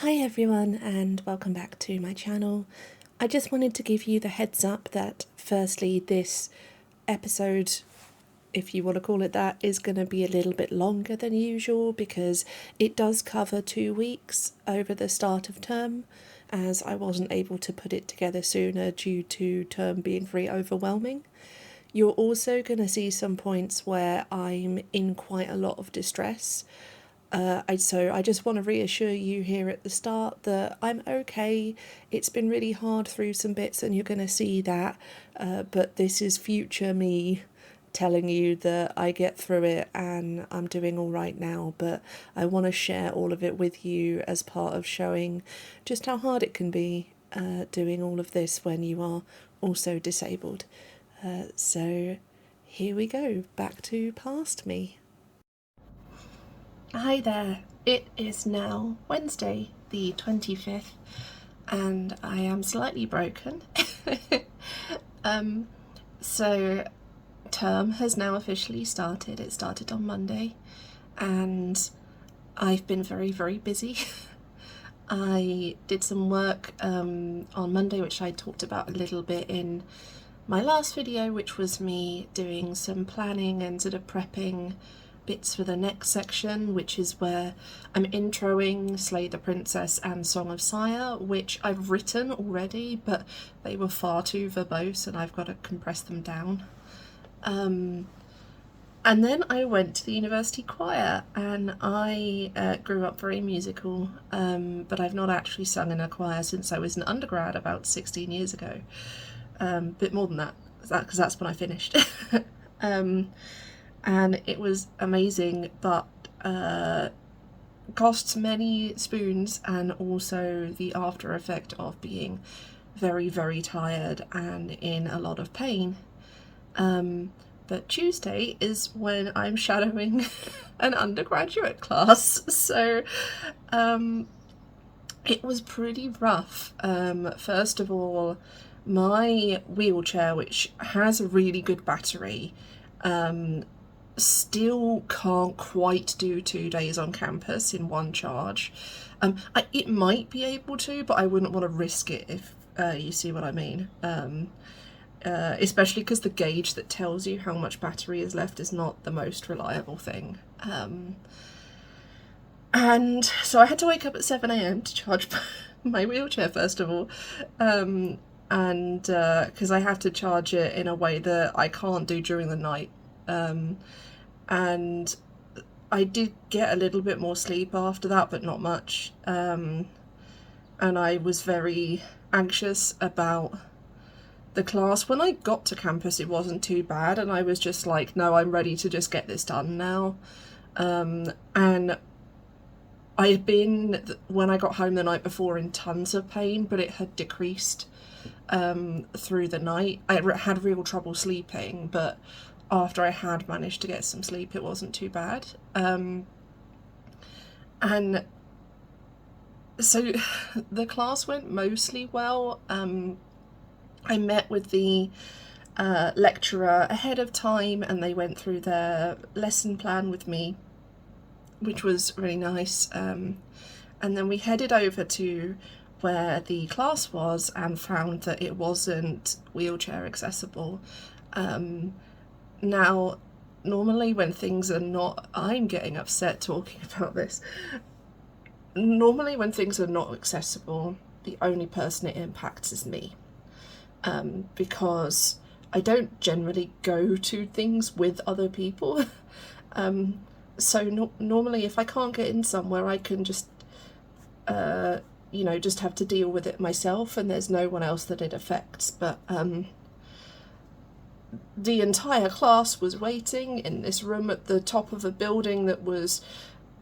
Hi everyone and welcome back to my channel. I just wanted to give you the heads up that firstly this episode, if you want to call it that, is going to be a little bit longer than usual because it does cover 2 weeks over the start of term, as I wasn't able to put it together sooner due to term being very overwhelming. You're also going to see some points where I'm in quite a lot of distress. So I just want to reassure you here at the start that I'm okay. It's been really hard through some bits and you're going to see that, but this is future me telling you that I get through it and I'm doing all right now, but I want to share all of it with you as part of showing just how hard it can be doing all of this when you are also disabled. So here we go, back to past me. Hi there, it is now Wednesday the 25th and I am slightly broken. So term has now officially started. It started on Monday and I've been very busy. I did some work on Monday which I talked about a little bit in my last video, which was me doing some planning and sort of prepping bits for the next section, which is where I'm introing Slay the Princess and Song of Sire, which I've written already, but they were far too verbose and I've got to compress them down. And then I went to the university choir, and I grew up very musical, but I've not actually sung in a choir since I was an undergrad about 16 years ago. Bit more than that, because that's when I finished. And it was amazing, but costs many spoons and also the after effect of being very tired and in a lot of pain. But Tuesday is when I'm shadowing an undergraduate class, so it was pretty rough. First of all, my wheelchair, which has a really good battery, still can't quite do 2 days on campus in one charge. It might be able to, but I wouldn't want to risk it, if you see what I mean. Especially because the gauge that tells you how much battery is left is not the most reliable thing. And so I had to wake up at 7 AM to charge my wheelchair first of all, and because I have to charge it in a way that I can't do during the night. And I did get a little bit more sleep after that, but not much. And I was very anxious about the class. When I got to campus it wasn't too bad, and I was just like, no, I'm ready to just get this done now. And I'd been, when I got home the night before, in tons of pain, but it had decreased through the night. I had real trouble sleeping, but after I had managed to get some sleep it wasn't too bad. And so the class went mostly well. I met with the lecturer ahead of time and they went through their lesson plan with me, which was really nice. And then we headed over to where the class was and found that it wasn't wheelchair accessible. Now, normally when things are not, I'm getting upset talking about this, normally when things are not accessible, the only person it impacts is me, because I don't generally go to things with other people. So normally if I can't get in somewhere I can just just have to deal with it myself and there's no one else that it affects. But the entire class was waiting in this room at the top of a building that was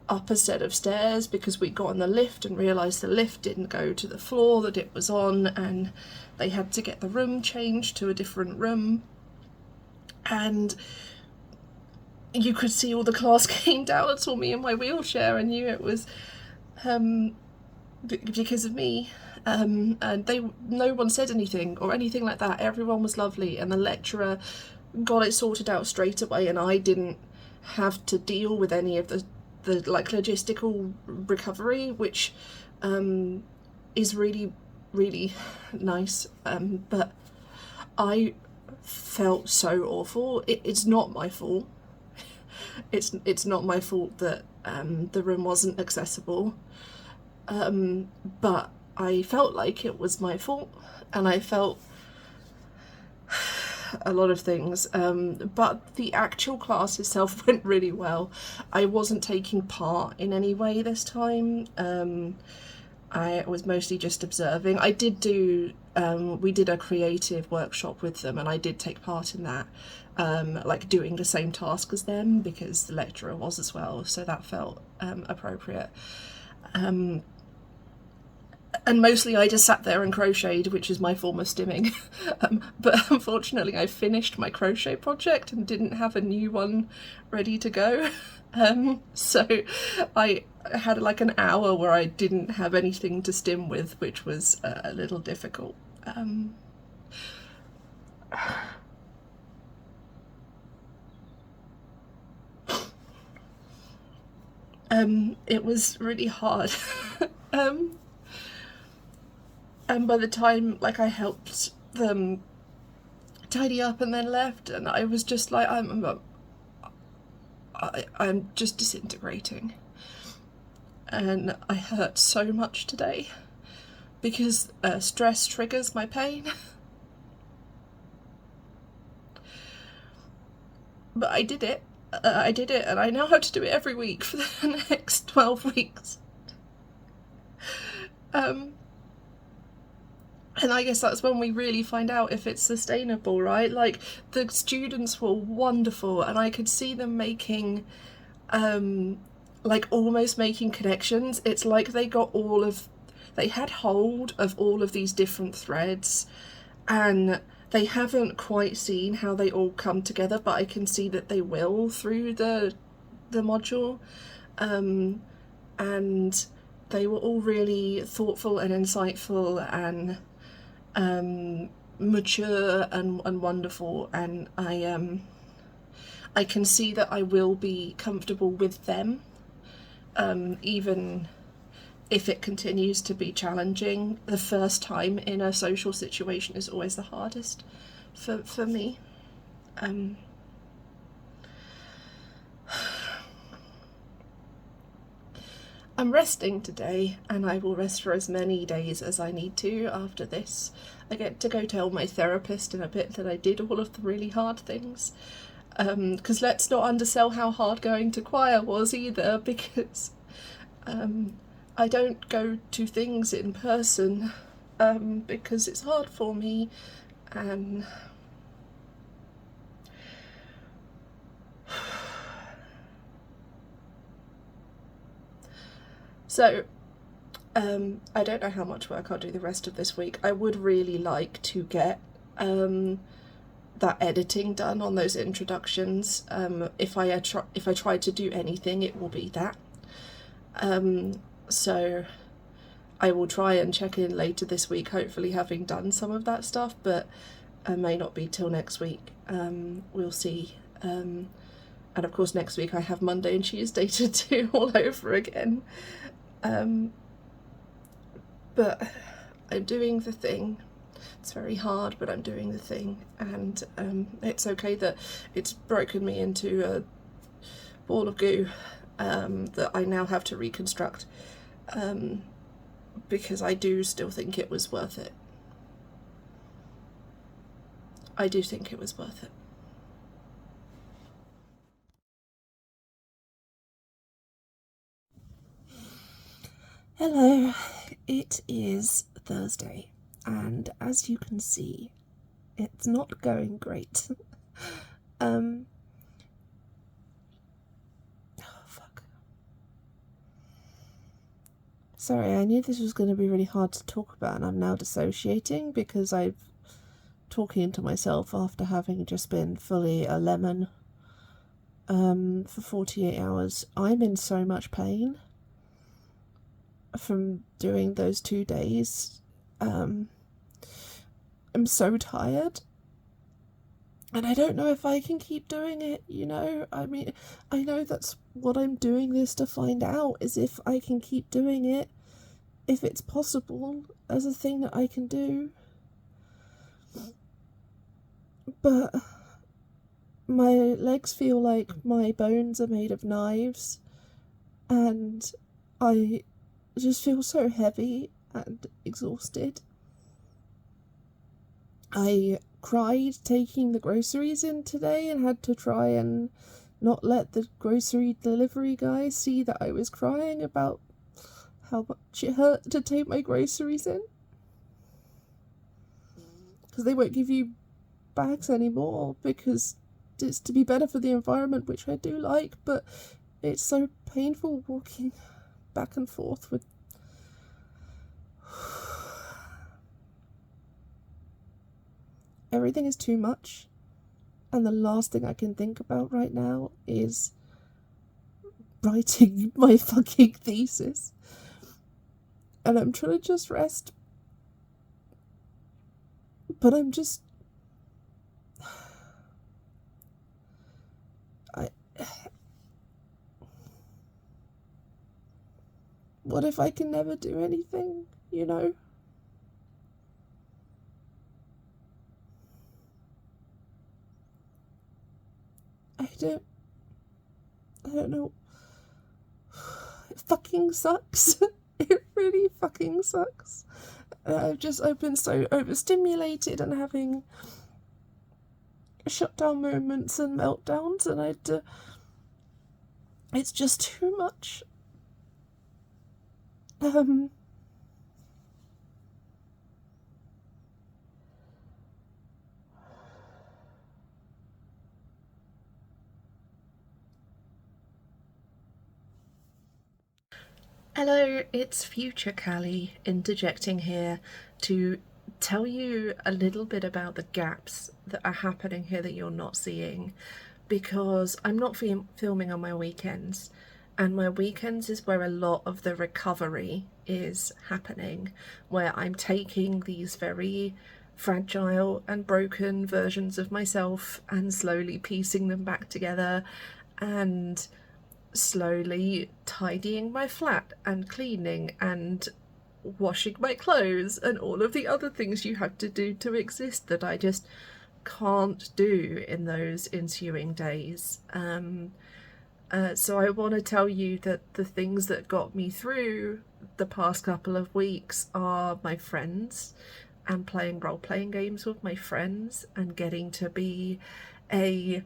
up a set of stairs, because we got on the lift and realised the lift didn't go to the floor that it was on, and they had to get the room changed to a different room. And you could see all the class came down and saw me in my wheelchair and knew it was because of me. And no one said anything or anything like that. Everyone was lovely, and the lecturer got it sorted out straight away, and I didn't have to deal with any of the like logistical recovery, which is really, really nice. But I felt so awful. It's not my fault. It's not my fault that the room wasn't accessible. But I felt like it was my fault, and I felt a lot of things. But the actual class itself went really well. I wasn't taking part in any way this time. I was mostly just observing. I did do, we did a creative workshop with them, and I did take part in that, like doing the same task as them, because the lecturer was as well, so that felt appropriate. And mostly I just sat there and crocheted, which is my form of stimming. But unfortunately I finished my crochet project and didn't have a new one ready to go. So I had like an hour where I didn't have anything to stim with, which was a little difficult. It was really hard. And by the time like I helped them tidy up and then left, and I was just like, I'm just disintegrating, and I hurt so much today because stress triggers my pain. But I did it. And I now have to do it every week for the next 12 weeks. And I guess that's when we really find out if it's sustainable, right? Like, the students were wonderful, and I could see them making, like, almost making connections. It's like they had hold of all of these different threads, and they haven't quite seen how they all come together, but I can see that they will through the module. And they were all really thoughtful and insightful and mature and wonderful, and I can see that I will be comfortable with them, even if it continues to be challenging. The first time in a social situation is always the hardest for me. I'm resting today, and I will rest for as many days as I need to after this. I get to go tell my therapist in a bit that I did all of the really hard things. Because let's not undersell how hard going to choir was either, because I don't go to things in person because it's hard for me, and so I don't know how much work I'll do the rest of this week. I would really like to get that editing done on those introductions. If I try to do anything, it will be that. So I will try and check in later this week, hopefully having done some of that stuff, but it may not be till next week. We'll see. And of course next week I have Monday and Tuesday to do all over again. But I'm doing the thing. It's very hard, but I'm doing the thing, and it's okay that it's broken me into a ball of goo that I now have to reconstruct, because I do still think it was worth it. I do think it was worth it. Hello, it is Thursday, and as you can see, it's not going great. Oh, fuck. Sorry, I knew this was going to be really hard to talk about, and I'm now dissociating because I'm talking to myself after having just been fully a lemon for 48 hours. I'm in so much pain from doing those 2 days. I'm so tired, and I don't know if I can keep doing it, you know? I mean, I know that's what I'm doing this to find out, is if I can keep doing it, if it's possible as a thing that I can do. But my legs feel like my bones are made of knives, and I just feel so heavy and exhausted. I cried taking the groceries in today and had to try and not let the grocery delivery guy see that I was crying about how much it hurt to take my groceries in. Because they won't give you bags anymore because it's to be better for the environment, which I do like, but it's so painful walking back and forth with. Everything is too much, and the last thing I can think about right now is writing my fucking thesis. And I'm trying to just rest, but I'm just. What if I can never do anything, you know? I don't know. It fucking sucks. It really fucking sucks. I've been so overstimulated and having shutdown moments and meltdowns, and it's just too much. Hello, it's future Callie interjecting here to tell you a little bit about the gaps that are happening here that you're not seeing, because I'm not filming on my weekends, and my weekends is where a lot of the recovery is happening, where I'm taking these very fragile and broken versions of myself and slowly piecing them back together, and slowly tidying my flat and cleaning and washing my clothes and all of the other things you have to do to exist that I just can't do in those ensuing days. So I want to tell you that the things that got me through the past couple of weeks are my friends and playing role-playing games with my friends and getting to be a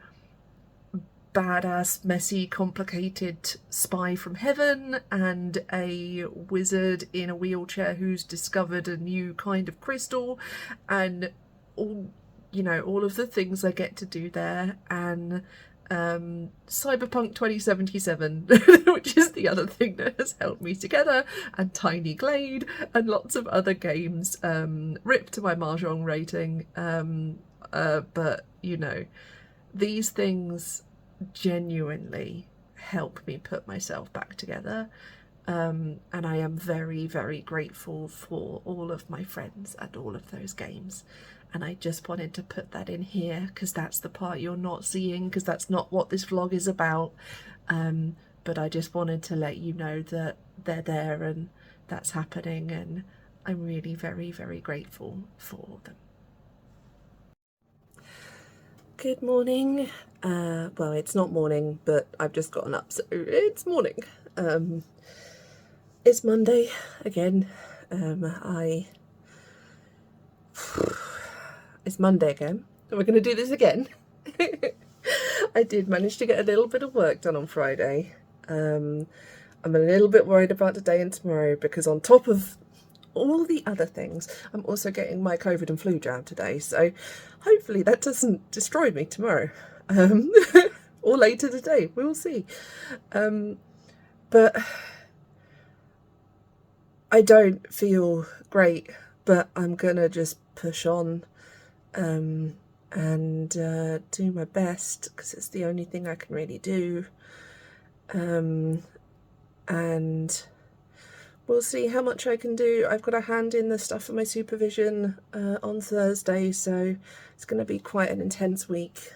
badass, messy, complicated spy from heaven and a wizard in a wheelchair who's discovered a new kind of crystal, and all of the things I get to do there, and Cyberpunk 2077, which is the other thing that has held me together, and Tiny Glade, and lots of other games, ripped to my Mahjong rating, but these things genuinely help me put myself back together, and I am very, very grateful for all of my friends and all of those games, and I just wanted to put that in here because that's the part you're not seeing, because that's not what this vlog is about, but I just wanted to let you know that they're there and that's happening, and I'm really very, very grateful for them. Good morning. Well, it's not morning, but I've just gotten up, so it's morning. It's Monday again. It's Monday again. And we're going to do this again. I did manage to get a little bit of work done on Friday. I'm a little bit worried about today and tomorrow because on top of all the other things, I'm also getting my COVID and flu jab today, so hopefully that doesn't destroy me tomorrow, or later today, we'll see. But I don't feel great, but I'm gonna just push on and do my best because it's the only thing I can really do, and we'll see how much I can do. I've got to hand in the stuff for my supervision on Thursday, so it's going to be quite an intense week.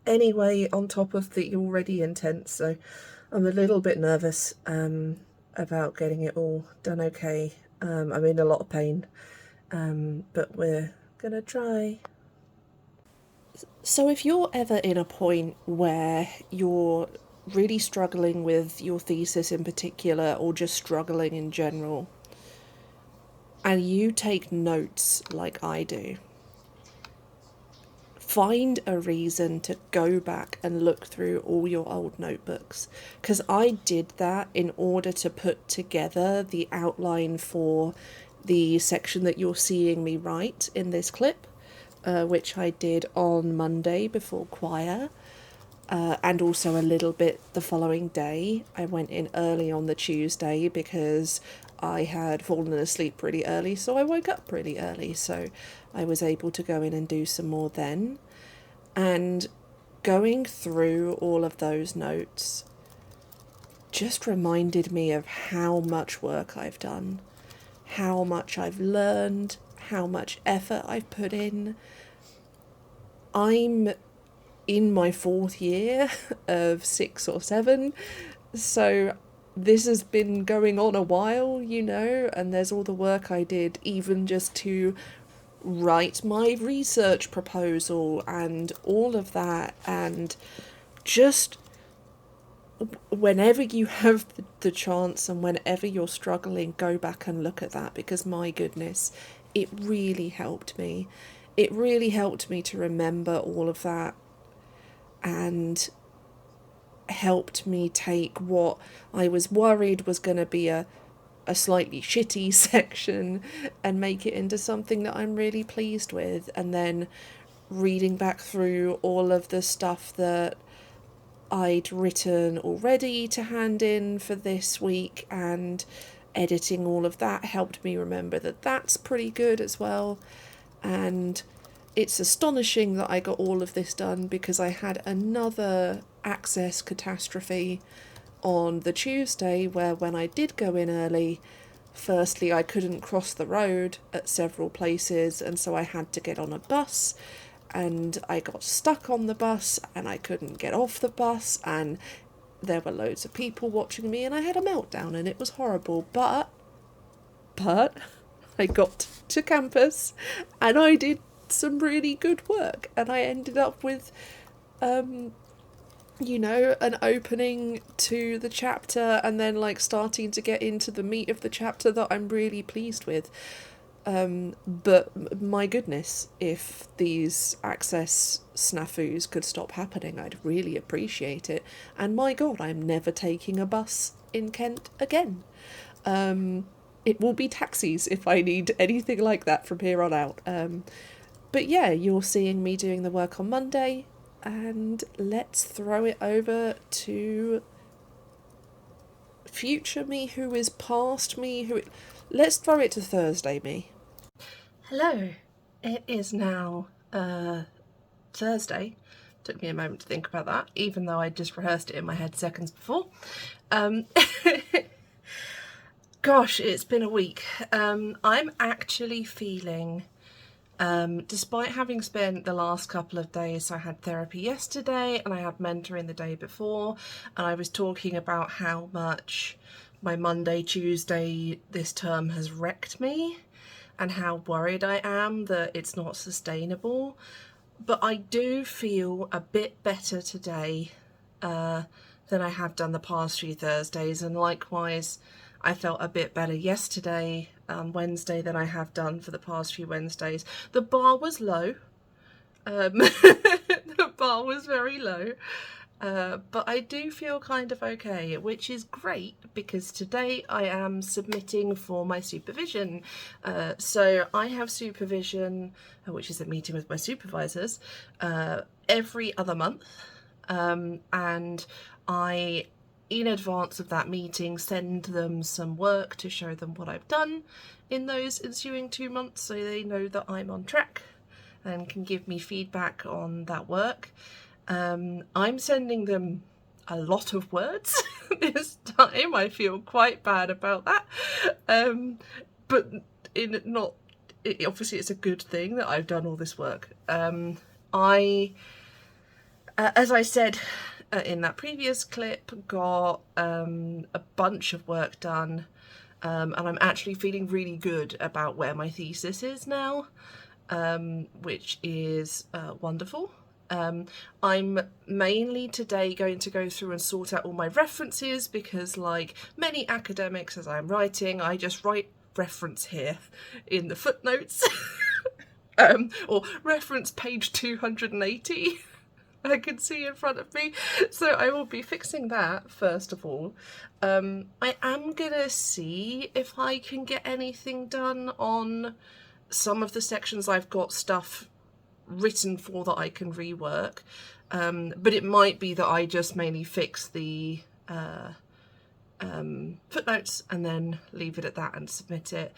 Anyway, on top of the already intense, so I'm a little bit nervous. about getting it all done okay. I'm in a lot of pain, but we're gonna try. So if you're ever in a point where you're really struggling with your thesis in particular, or just struggling in general, and you take notes like I do, find a reason to go back and look through all your old notebooks, because I did that in order to put together the outline for the section that you're seeing me write in this clip, which I did on Monday before choir, and also a little bit the following day. I went in early on the Tuesday because I had fallen asleep pretty early, so I woke up pretty early, so I was able to go in and do some more then. And going through all of those notes just reminded me of how much work I've done, how much I've learned, how much effort I've put in. I'm in my 4th year of 6 or 7, so this has been going on a while, and there's all the work I did even just to write my research proposal and all of that, and just whenever you have the chance and whenever you're struggling, go back and look at that, because my goodness, it really helped me. It really helped me to remember all of that, and helped me take what I was worried was going to be a slightly shitty section and make it into something that I'm really pleased with. And then reading back through all of the stuff that I'd written already to hand in for this week and editing all of that helped me remember that that's pretty good as well. And it's astonishing that I got all of this done, because I had another access catastrophe on the Tuesday where, when I did go in early, firstly I couldn't cross the road at several places, and so I had to get on a bus, and I got stuck on the bus and I couldn't get off the bus, and there were loads of people watching me, and I had a meltdown, and it was horrible. But I got to campus and I did some really good work, and I ended up with an opening to the chapter, and then starting to get into the meat of the chapter that I'm really pleased with. But my goodness, if these access snafus could stop happening, I'd really appreciate it. And my God, I'm never taking a bus in Kent again. It will be taxis if I need anything like that from here on out. But yeah, you're seeing me doing the work on Monday, and let's throw it over to future me, who is past me, let's throw it to Thursday me. Hello, it is now Thursday. Took me a moment to think about that, even though I just rehearsed it in my head seconds before. Gosh, it's been a week. I'm actually feeling, despite having spent the last couple of days, so I had therapy yesterday and I had mentoring the day before, and I was talking about how much my Monday, Tuesday this term has wrecked me and how worried I am that it's not sustainable. But I do feel a bit better today than I have done the past few Thursdays, and likewise I felt a bit better yesterday, Wednesday, than I have done for the past few Wednesdays. The bar was low. The bar was very low. But I do feel kind of okay, which is great, because today I am submitting for my supervision. So I have supervision, which is a meeting with my supervisors, every other month. And I, in advance of that meeting, send them some work to show them what I've done in those ensuing 2 months, so they know that I'm on track and can give me feedback on that work. I'm sending them a lot of words this time. I feel quite bad about that, but obviously it's a good thing that I've done all this work. As I said in that previous clip, got a bunch of work done, and I'm actually feeling really good about where my thesis is now, which is wonderful. I'm mainly today going to go through and sort out all my references because, like many academics, as I'm writing, I just write reference here in the footnotes or reference page 280. I can see in front of me, so I will be fixing that first of all. I am gonna see if I can get anything done on some of the sections I've got stuff written for that I can rework, but it might be that I just mainly fix the footnotes and then leave it at that and submit it,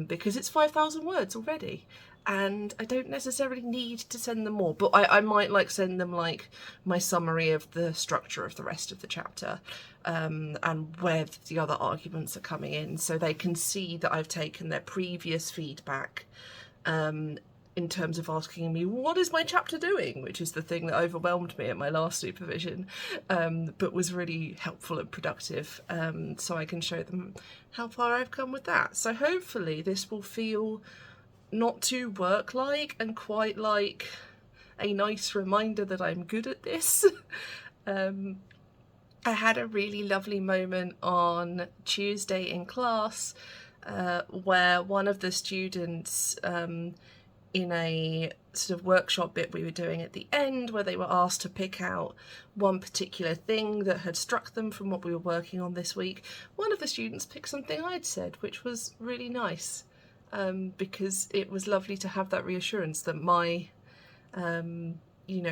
because it's 5,000 words already and I don't necessarily need to send them more, but I might like send them like my summary of the structure of the rest of the chapter, and where the other arguments are coming in, so they can see that I've taken their previous feedback in terms of asking me, what is my chapter doing? Which is the thing that overwhelmed me at my last supervision, but was really helpful and productive. So I can show them how far I've come with that. So hopefully this will feel not too work-like and quite like a nice reminder that I'm good at this. I had a really lovely moment on Tuesday in class where one of the students, in a sort of workshop bit we were doing at the end, where they were asked to pick out one particular thing that had struck them from what we were working on this week, one of the students picked something I'd said, which was really nice, because it was lovely to have that reassurance that my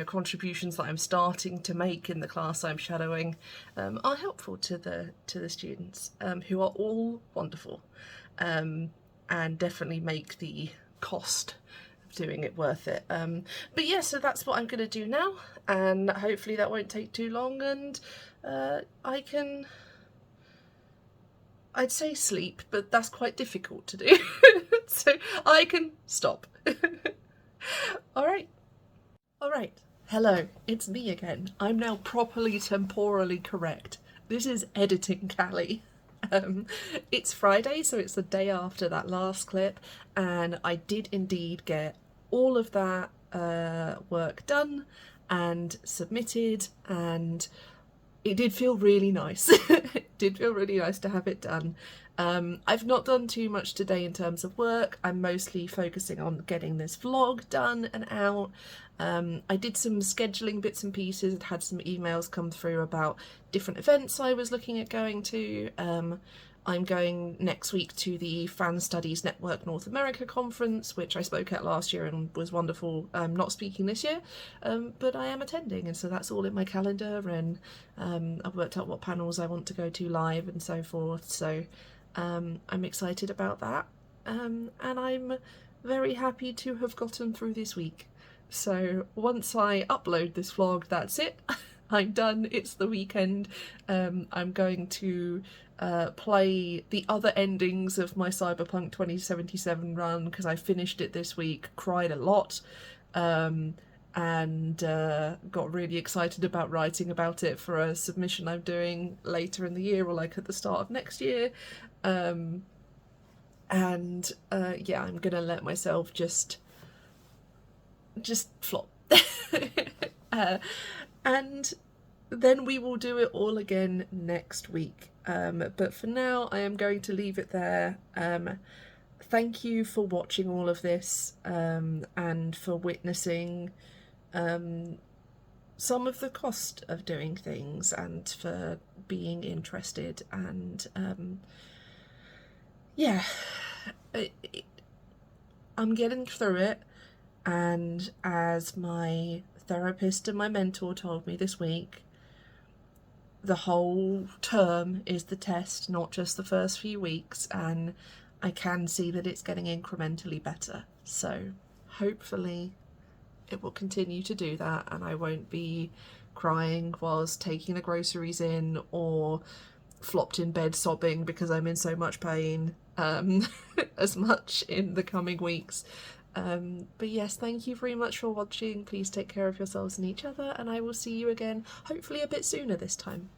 contributions that I'm starting to make in the class I'm shadowing are helpful to the students, who are all wonderful, and definitely make the cost doing it worth it. But yeah, so that's what I'm going to do now, and hopefully that won't take too long, and I'd say sleep, but that's quite difficult to do. So I can stop. All right. Hello, it's me again. I'm now properly temporally correct. This is editing Callie. It's Friday, so it's the day after that last clip, and I did indeed get all of that work done and submitted, and it did feel really nice. It did feel really nice to have it done. I've not done too much today in terms of work. I'm mostly focusing on getting this vlog done and out. I did some scheduling bits and pieces, had some emails come through about different events I was looking at going to. I'm going next week to the Fan Studies Network North America conference, which I spoke at last year and was wonderful. I'm not speaking this year, but I am attending, and so that's all in my calendar, and I've worked out what panels I want to go to live and so forth, so I'm excited about that, and I'm very happy to have gotten through this week. So once I upload this vlog, that's it. I'm done. It's the weekend. I'm going to play the other endings of my Cyberpunk 2077 run because I finished it this week, cried a lot, and got really excited about writing about it for a submission I'm doing later in the year, or like at the start of next year. Yeah, I'm gonna let myself just flop. And then we will do it all again next week. But for now, I am going to leave it there. Thank you for watching all of this, and for witnessing some of the cost of doing things, and for being interested, and yeah, I'm getting through it, and as my therapist and my mentor told me this week, the whole term is the test, not just the first few weeks, and I can see that it's getting incrementally better. So hopefully it will continue to do that, and I won't be crying whilst taking the groceries in, or flopped in bed sobbing because I'm in so much pain as much in the coming weeks. But yes, thank you very much for watching. Please take care of yourselves and each other, and I will see you again, hopefully a bit sooner this time.